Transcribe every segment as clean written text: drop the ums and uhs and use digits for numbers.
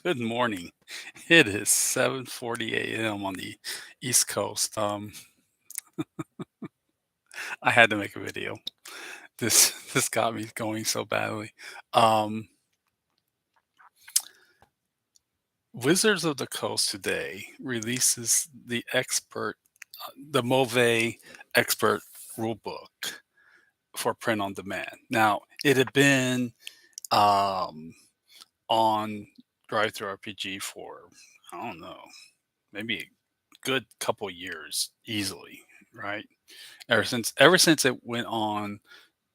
Good morning. It is 7:40 a.m. on the East Coast. I had to make a video. This got me going so badly. Um, Wizards of the Coast today releases the Moldvay Expert Rule Book for print on demand. Now, it had been um, on Drive Through RPG for I don't know, maybe a good couple years easily, right? Ever since it went on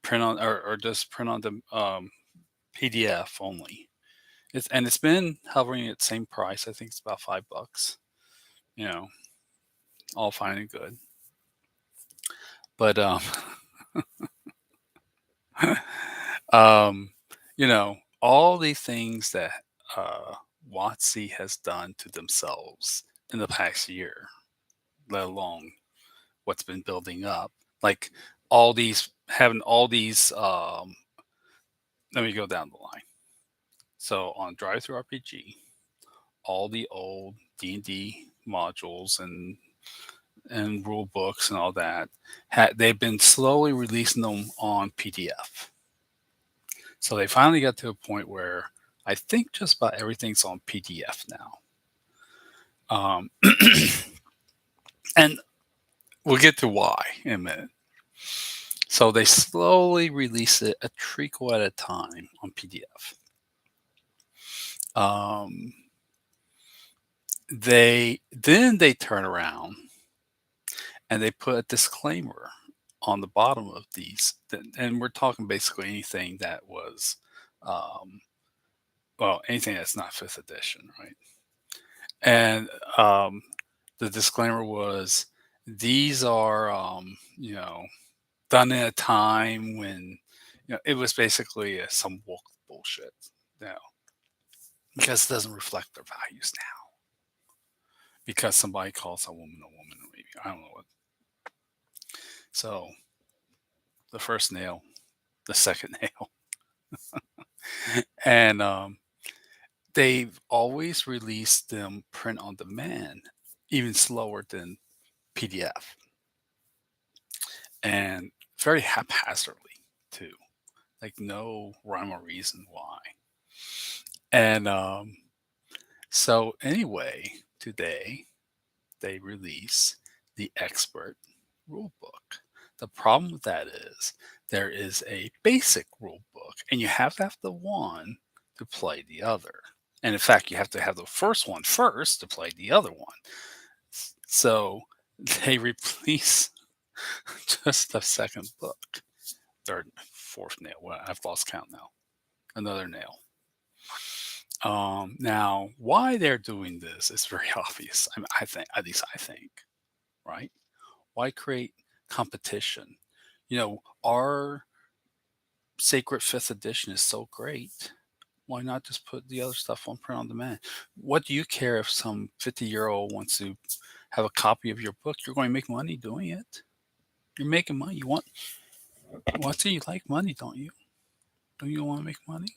print on or just print on the PDF only. It's been hovering at the same price. I think it's about $5. You know, all fine and good. But um, all the things that WOTC has done to themselves in the past year, let alone what's been building up, like all these. Let me go down the line. So on Drive Through RPG, all the old D&D modules and rule books and all that, they've been slowly releasing them on PDF. So they finally got to a point where I think just about everything's on PDF now. Um, and we'll get to why in a minute. So they slowly release it a treacle at a time on PDF. Um, they turn around and they put a disclaimer on the bottom of these, and we're talking basically anything that was, um, well, anything that's not fifth edition, right? And the disclaimer was these are, done in a time when, it was basically some woke bullshit, you know, because it doesn't reflect their values now. Because somebody calls a woman, maybe I don't know what. So the first nail, the second nail, and they've always released them print on demand, even slower than PDF, and very haphazardly too, like no rhyme or reason why. And so anyway, today they release the expert rule book. The problem with that is there is a basic rule book, and you have to have the one to play the other. And in fact, you have to have the first one first to play the other one. So they replace just the second book, third, fourth nail. Well, I've lost count now. Another nail. Now, why they're doing this is very obvious. I think, at least I think, right? Why create competition? Our sacred fifth edition is so great. Why not just put the other stuff on print on demand? What do you care if some 50-year-old wants to have a copy of your book? You're going to make money doing it. You're making money. You like money, don't you? Don't you want to make money?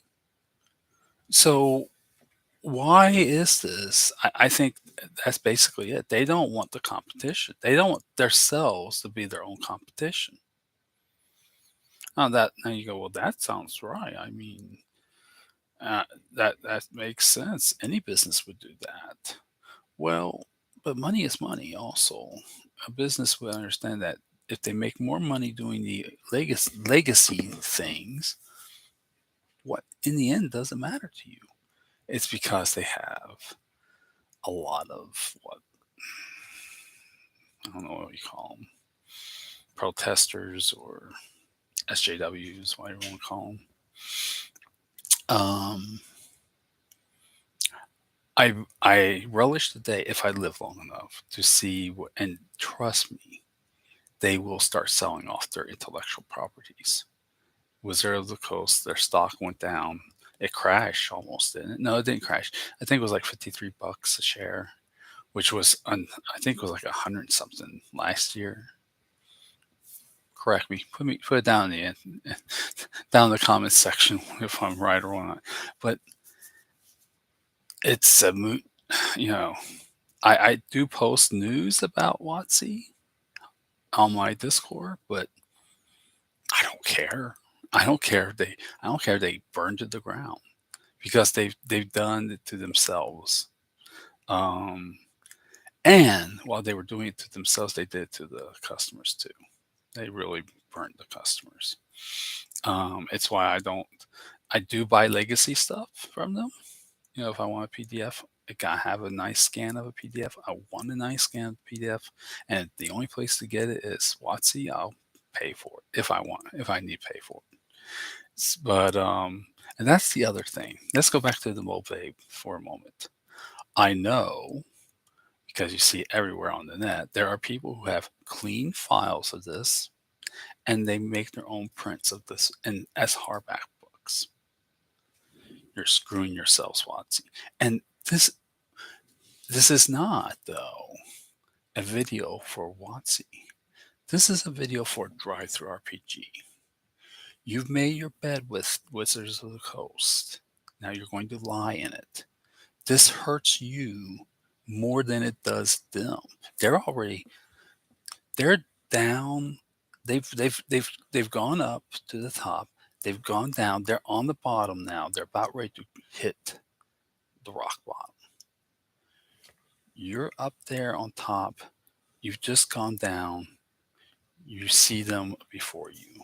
So why is this? I think that's basically it. They don't want the competition. They don't want themselves to be their own competition. Now you go, well, that sounds right. I mean, that makes sense. Any business would do that. Well, but money is money. Also, a business would understand that if they make more money doing the legacy things, what in the end doesn't matter to you. It's because they have a lot of what I don't know what you call them, protesters or SJWs, whatever you want to call them. Um, I relish the day if I live long enough to see what, and trust me, they will start selling off their intellectual properties. Wizard of the Coast, their stock went down. It crashed almost, didn't it? No, it didn't crash. I think it was like $53 a share, which was I think it was like 100 something last year. Correct me. Put it down in the down in the comments section if I'm right or not. But It's a moot, you know, I do post news about WOTC on my Discord, but I don't care. I don't care if they burn to the ground because they've done it to themselves. Um, and while they were doing it to themselves, they did it to the customers too. They really burned the customers. It's why I do buy legacy stuff from them. You know, if I want a PDF, I gotta have a nice scan of a PDF. I want a nice scan of a PDF, and the only place to get it is WotC. I'll pay for it if I need to pay for it. And that's the other thing. Let's go back to the Moldvay for a moment. I know because you see it everywhere on the net, there are people who have clean files of this and they make their own prints of this and as hardback books. You're screwing yourselves, Watsy. And this is not though a video for Watsy. This is a video for drive-through RPG. You've made your bed with Wizards of the Coast. Now you're going to lie in it. This hurts you more than it does them. They're already they're down. They've gone up to the top. They've gone down. They're on the bottom now. They're about ready to hit the rock bottom. You're up there on top. You've just gone down. You see them before you.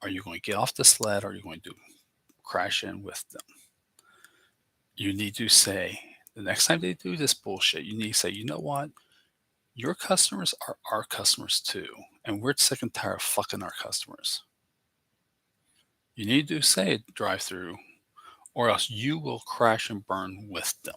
Are you going to get off the sled or are you going to crash in with them? You need to say, the next time they do this bullshit, you need to say, you know what? Your customers are our customers too. And we're sick and tired of fucking our customers. You need to say it drive through, or else you will crash and burn with them.